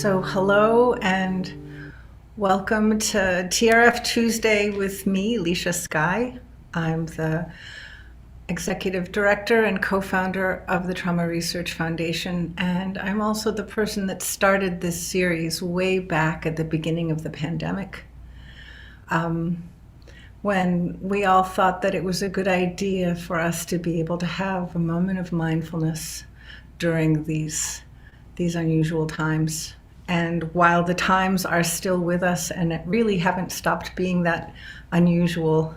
So hello and welcome to TRF Tuesday with me, Licia Sky. I'm the executive director and co-founder of the Trauma Research Foundation, and I'm also the person that started this series way back at the beginning of the pandemic, when we all thought that it was a good idea for us to be able to have a moment of mindfulness during these unusual times. And while the times are still with us and it really haven't stopped being that unusual,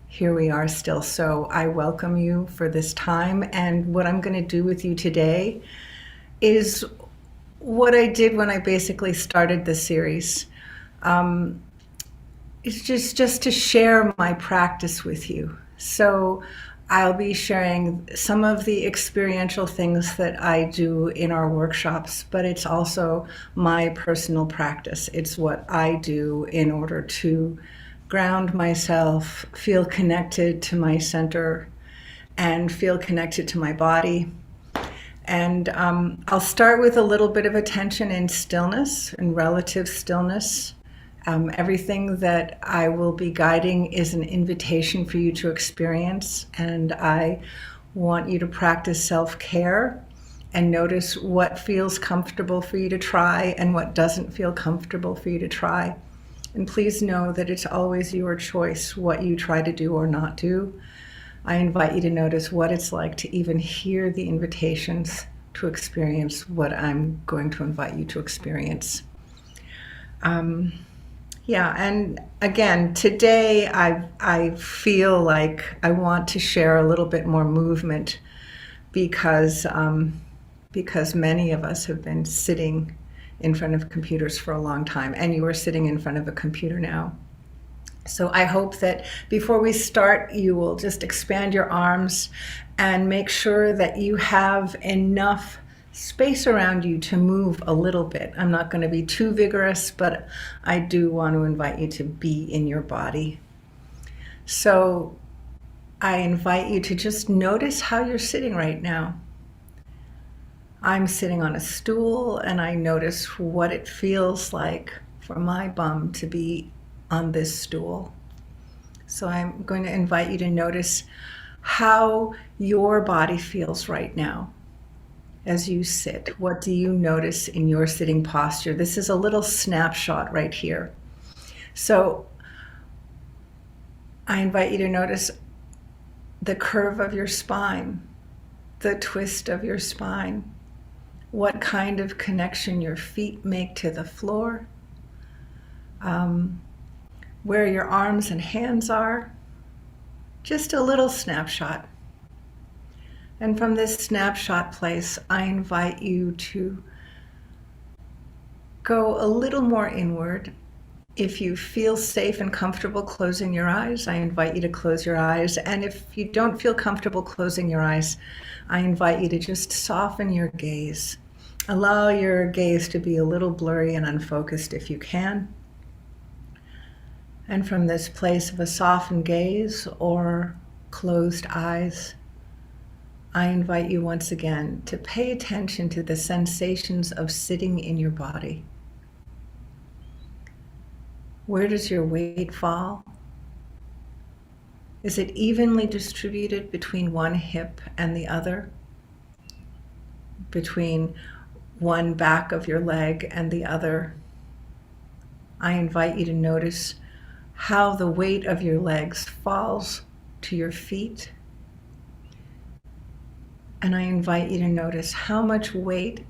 here we are still. So I welcome you for this time. And what I'm going to do with you today is what I did when I basically started the series. It's just to share my practice with you. So I'll be sharing some of the experiential things that I do in our workshops, but it's also my personal practice. It's what I do in order to ground myself, feel connected to my center, and feel connected to my body. And I'll start with a little bit of attention in stillness and relative stillness. Everything that I will be guiding is an invitation for you to experience, and I want you to practice self-care and notice what feels comfortable for you to try and what doesn't feel comfortable for you to try. And please know that it's always your choice what you try to do or not do. I invite you to notice what it's like to even hear the invitations to experience what I'm going to invite you to experience. Yeah, and again, today I feel like I want to share a little bit more movement because many of us have been sitting in front of computers for a long time, and you are sitting in front of a computer now. So I hope that before we start, you will just expand your arms and make sure that you have enough space around you to move a little bit. I'm not going to be too vigorous, but I do want to invite you to be in your body. So I invite you to just notice how you're sitting right now. I'm sitting on a stool, and I notice what it feels like for my bum to be on this stool. So I'm going to invite you to notice how your body feels right now. As you sit, what do you notice in your sitting posture? This is a little snapshot right here. So I invite you to notice the curve of your spine, the twist of your spine, what kind of connection your feet make to the floor, where your arms and hands are. Just a little snapshot. And from this snapshot place, I invite you to go a little more inward. If you feel safe and comfortable closing your eyes, I invite you to close your eyes. And if you don't feel comfortable closing your eyes, I invite you to just soften your gaze. Allow your gaze to be a little blurry and unfocused if you can. And from this place of a softened gaze or closed eyes, I invite you once again to pay attention to the sensations of sitting in your body. Where does your weight fall? Is it evenly distributed between one hip and the other? Between one back of your leg and the other? I invite you to notice how the weight of your legs falls to your feet. And I invite you to notice how much weight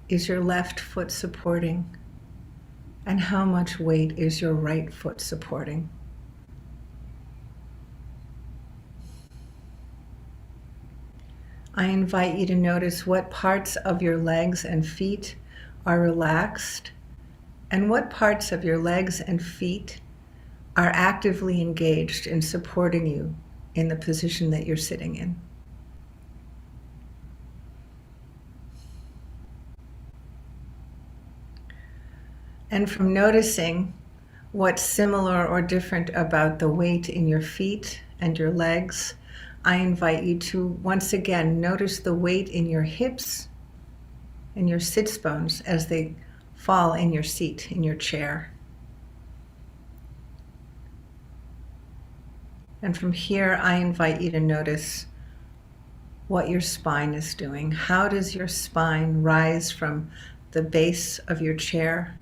is your left foot supporting and how much weight is your right foot supporting. I invite you to notice what parts of your legs and feet are relaxed and what parts of your legs and feet are actively engaged in supporting you in the position that you're sitting in. And from noticing what's similar or different about the weight in your feet and your legs, I invite you to once again notice the weight in your hips and your sits bones as they fall in your seat, in your chair. And from here, I invite you to notice what your spine is doing. How does your spine rise from the base of your chair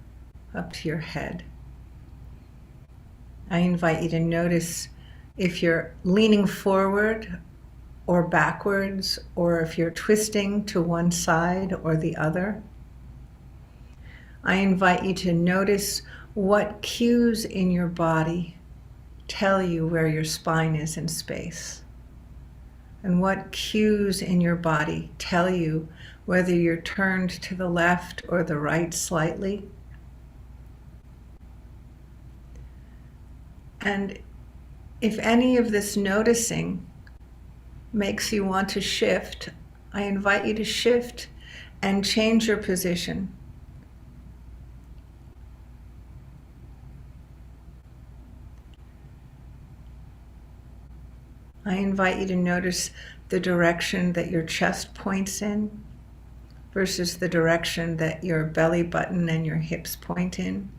up to your head? I invite you to notice if you're leaning forward or backwards, or if you're twisting to one side or the other. I invite you to notice what cues in your body tell you where your spine is in space, and what cues in your body tell you whether you're turned to the left or the right slightly. And if any of this noticing makes you want to shift, I invite you to shift and change your position. I invite you to notice the direction that your chest points in versus the direction that your belly button and your hips point in.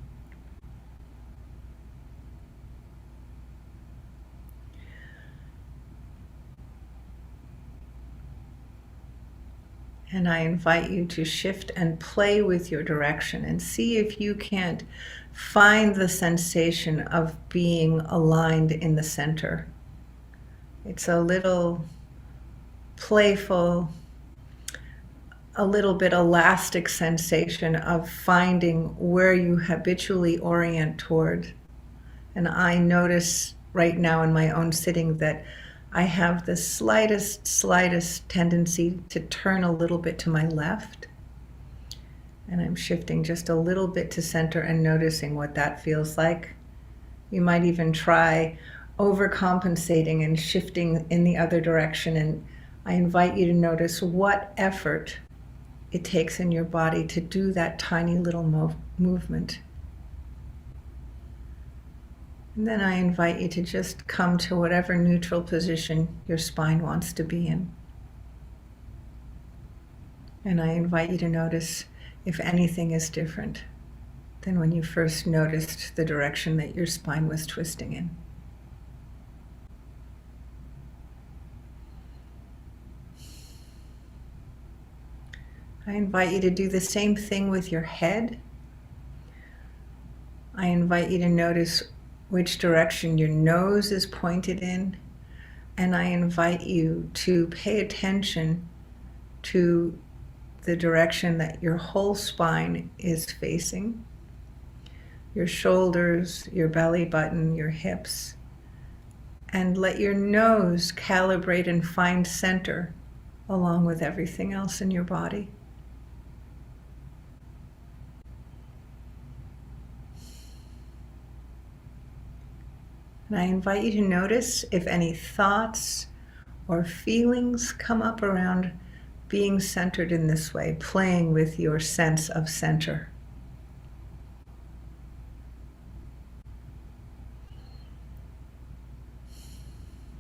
And I invite you to shift and play with your direction and see if you can't find the sensation of being aligned in the center. It's a little playful, a little bit elastic sensation of finding where you habitually orient toward. And I notice right now in my own sitting that I have the slightest tendency to turn a little bit to my left. And I'm shifting just a little bit to center and noticing what that feels like. You might even try overcompensating and shifting in the other direction. And I invite you to notice what effort it takes in your body to do that tiny little movement. And then I invite you to just come to whatever neutral position your spine wants to be in. And I invite you to notice if anything is different than when you first noticed the direction that your spine was twisting in. I invite you to do the same thing with your head. I invite you to notice which direction your nose is pointed in, and I invite you to pay attention to the direction that your whole spine is facing, your shoulders, your belly button, your hips, and let your nose calibrate and find center along with everything else in your body. And I invite you to notice if any thoughts or feelings come up around being centered in this way, playing with your sense of center.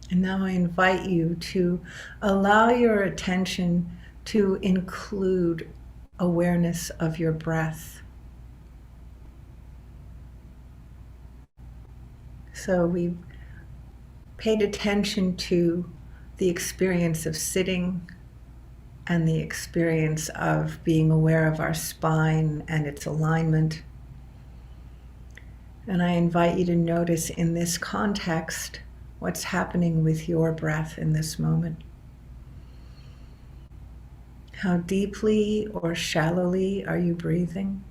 And now I invite you to allow your attention to include awareness of your breath. So we've paid attention to the experience of sitting and the experience of being aware of our spine and its alignment. And I invite you to notice in this context what's happening with your breath in this moment. How deeply or shallowly are you breathing?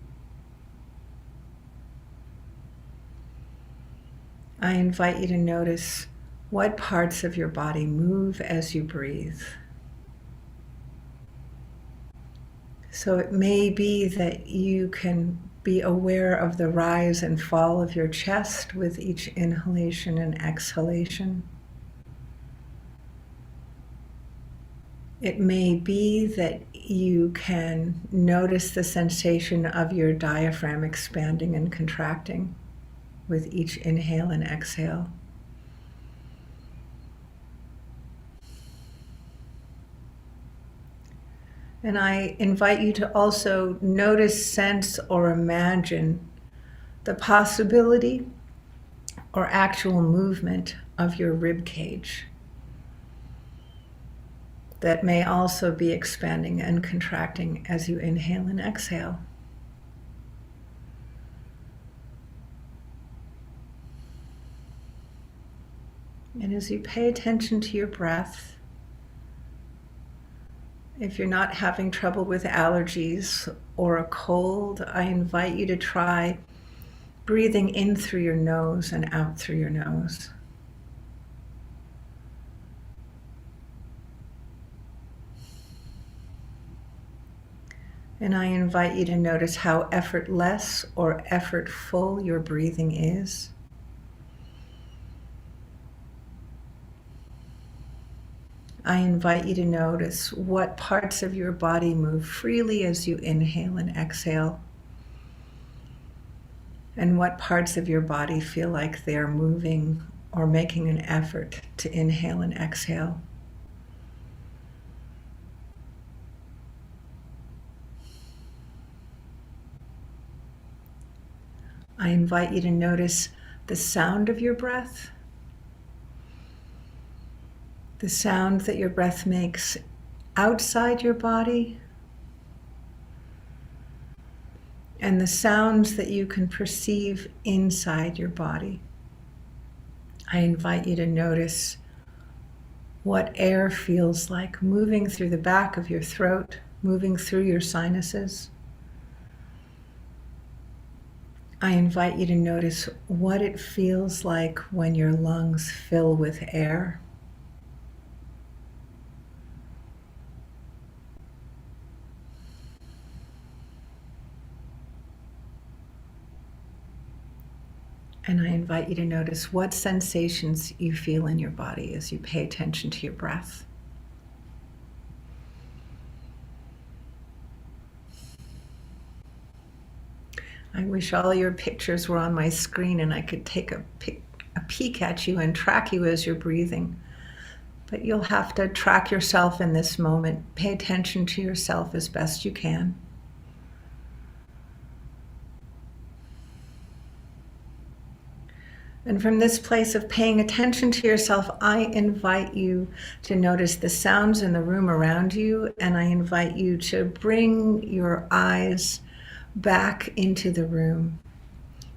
I invite you to notice what parts of your body move as you breathe. So it may be that you can be aware of the rise and fall of your chest with each inhalation and exhalation. It may be that you can notice the sensation of your diaphragm expanding and contracting with each inhale and exhale. And I invite you to also notice, sense, or imagine the possibility or actual movement of your rib cage that may also be expanding and contracting as you inhale and exhale. And as you pay attention to your breath, if you're not having trouble with allergies or a cold, I invite you to try breathing in through your nose and out through your nose. And I invite you to notice how effortless or effortful your breathing is. I invite you to notice what parts of your body move freely as you inhale and exhale, and what parts of your body feel like they're moving or making an effort to inhale and exhale. I invite you to notice the sound of your breath, the sound that your breath makes outside your body, and the sounds that you can perceive inside your body. I invite you to notice what air feels like moving through the back of your throat, moving through your sinuses. I invite you to notice what it feels like when your lungs fill with air. And I invite you to notice what sensations you feel in your body as you pay attention to your breath. I wish all your pictures were on my screen and I could take a peek at you and track you as you're breathing. But you'll have to track yourself in this moment. Pay attention to yourself as best you can. And from this place of paying attention to yourself, I invite you to notice the sounds in the room around you, and I invite you to bring your eyes back into the room,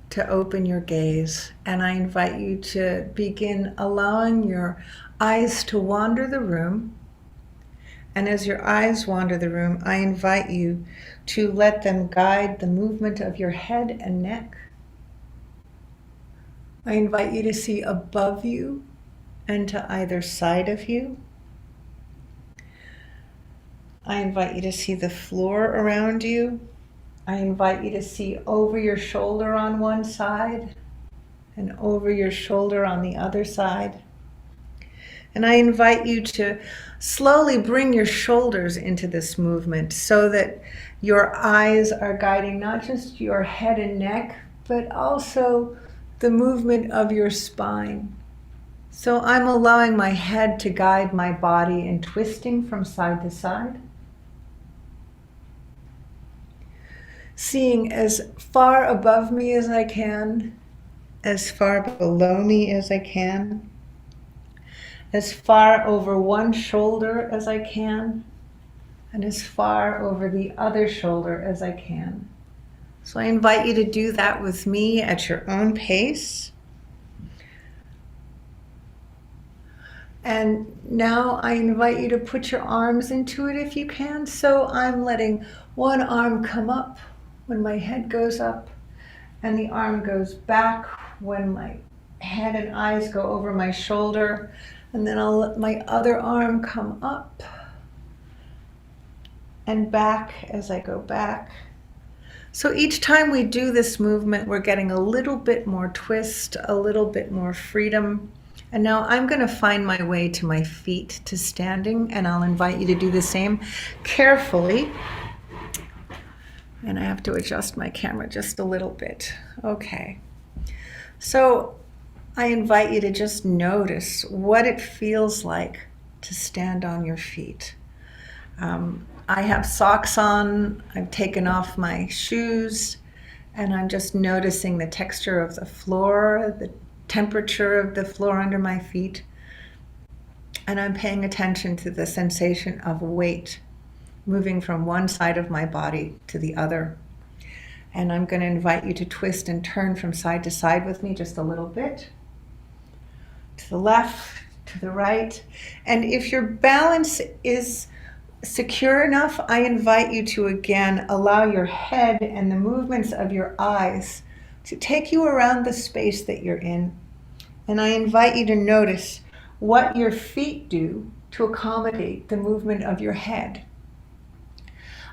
to open your gaze. And I invite you to begin allowing your eyes to wander the room. And as your eyes wander the room, I invite you to let them guide the movement of your head and neck. I invite you to see above you and to either side of you. I invite you to see the floor around you. I invite you to see over your shoulder on one side and over your shoulder on the other side. And I invite you to slowly bring your shoulders into this movement so that your eyes are guiding not just your head and neck, but also the movement of your spine. So I'm allowing my head to guide my body in twisting from side to side, seeing as far above me as I can, as far below me as I can, as far over one shoulder as I can, and as far over the other shoulder as I can. So I invite you to do that with me at your own pace. And now I invite you to put your arms into it if you can. So I'm letting one arm come up when my head goes up, and the arm goes back when my head and eyes go over my shoulder. And then I'll let my other arm come up and back as I go back. So each time we do this movement, we're getting a little bit more twist, a little bit more freedom. And now I'm going to find my way to my feet to standing, and I'll invite you to do the same carefully. And I have to adjust my camera just a little bit. Okay. So I invite you to just notice what it feels like to stand on your feet. I have socks on, I've taken off my shoes, and I'm just noticing the texture of the floor, the temperature of the floor under my feet, and I'm paying attention to the sensation of weight moving from one side of my body to the other. And I'm going to invite you to twist and turn from side to side with me just a little bit, to the left, to the right. And if your balance is secure enough, I invite you to again allow your head and the movements of your eyes to take you around the space that you're in. And I invite you to notice what your feet do to accommodate the movement of your head.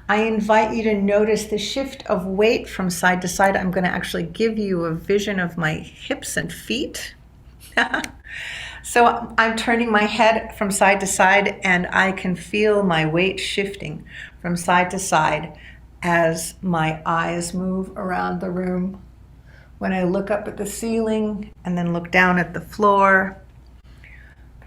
I invite you to notice the shift of weight from side to side. I'm going to actually give you a vision of my hips and feet. So I'm turning my head from side to side, and I can feel my weight shifting from side to side as my eyes move around the room. When I look up at the ceiling and then look down at the floor,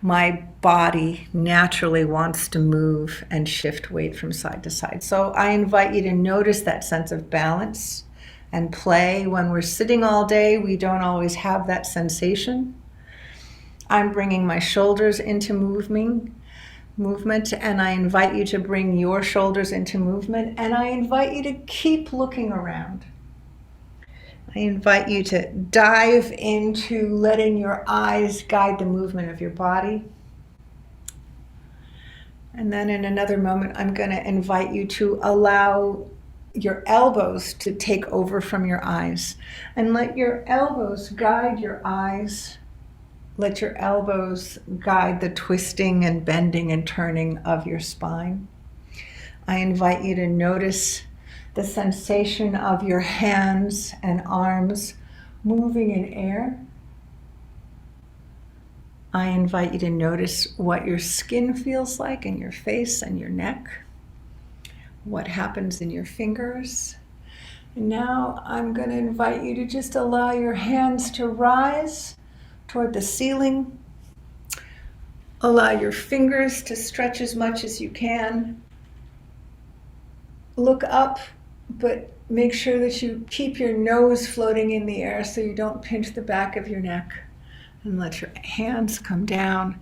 my body naturally wants to move and shift weight from side to side. So I invite you to notice that sense of balance and play. When we're sitting all day, we don't always have that sensation. I'm bringing my shoulders into movement, and I invite you to bring your shoulders into movement, and I invite you to keep looking around. I invite you to dive into letting your eyes guide the movement of your body. And then in another moment, I'm going to invite you to allow your elbows to take over from your eyes, and let your elbows guide your eyes. Let your elbows guide the twisting and bending and turning of your spine. I invite you to notice the sensation of your hands and arms moving in air. I invite you to notice what your skin feels like in your face and your neck, what happens in your fingers. And now I'm going to invite you to just allow your hands to rise toward the ceiling. Allow your fingers to stretch as much as you can. Look up, but make sure that you keep your nose floating in the air so you don't pinch the back of your neck. And let your hands come down.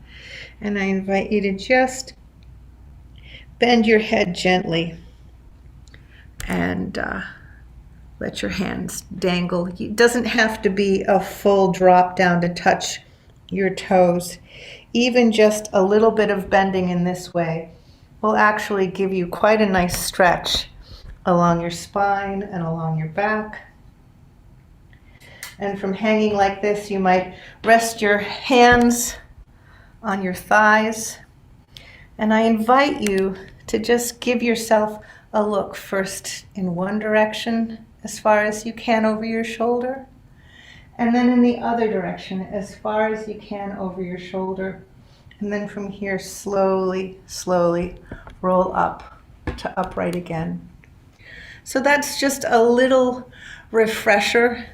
And I invite you to just bend your head gently and let your hands dangle. It doesn't have to be a full drop down to touch your toes. Even just a little bit of bending in this way will actually give you quite a nice stretch along your spine and along your back. And from hanging like this, you might rest your hands on your thighs. And I invite you to just give yourself a look first in one direction as far as you can over your shoulder, and then in the other direction as far as you can over your shoulder. And then from here, slowly, slowly roll up to upright again. So that's just a little refresher,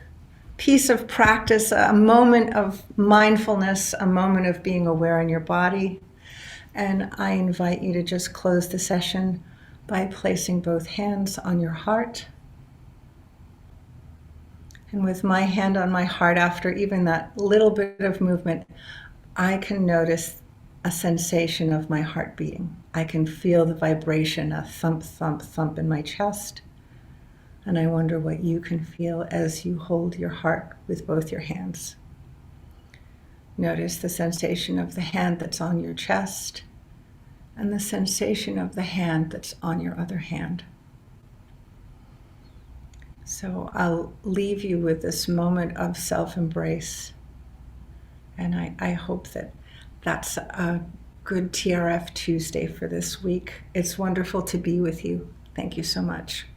piece of practice, a moment of mindfulness, a moment of being aware in your body. And I invite you to just close the session by placing both hands on your heart. And with my hand on my heart, after even that little bit of movement, I can notice a sensation of my heart beating. I can feel the vibration, a thump, thump, thump in my chest. And I wonder what you can feel as you hold your heart with both your hands. Notice the sensation of the hand that's on your chest and the sensation of the hand that's on your other hand. So I'll leave you with this moment of self-embrace. And I hope that that's a good TRF Tuesday for this week. It's wonderful to be with you. Thank you so much.